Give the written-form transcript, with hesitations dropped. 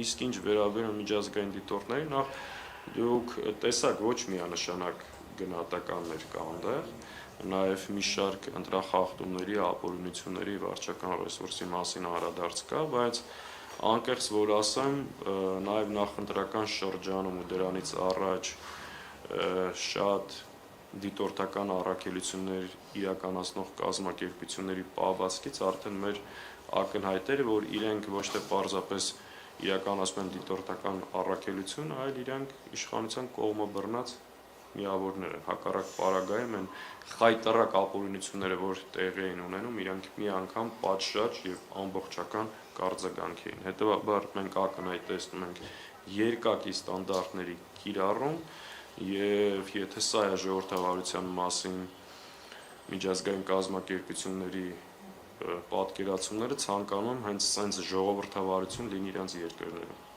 իսկ ինչ վերաբերում միջազգային դիտորդներին, նախ դուք տեսակ ոչ միանշանակ գնահատականներ կան այնտեղ, նաև մի շարք ընտրախախտումների, ապօրինությունների, վարչական ռեսուրսի մասին անդրադարձ կա, բայց անկեղծ որ ասեմ, նաև նախընտրական շրջանում ու դրանից առաջ շատ դիտորդական առաքելություններ իրականացնող կազմակերպությունների պահվածքից արդեն մեր ակնհայտ էր, որ իրենք ոչ թե պարզապես իրականացնում են դիտորդական առաքելություն, այլ իրենք իշխանության կողմը բռնած միավորներ են, հակառակ պարագայում են խայտառակ ապօրինությունները, որ տեղի էին ունենում, իրենք մի անգամ պատշաճ եւ ամբողջական կարձագանք էին։ Հետևաբար մենք ակնհայտ տեսնում ենք երկակի ստանդարտների կիրառում եւ եթե սա է ժողովրդավարության մասին միջազգային կազմակերպությունների պատկերացումները, ցանկանում եմ հենց սենց ժողովրդավարություն լինի իրանց երկրներում։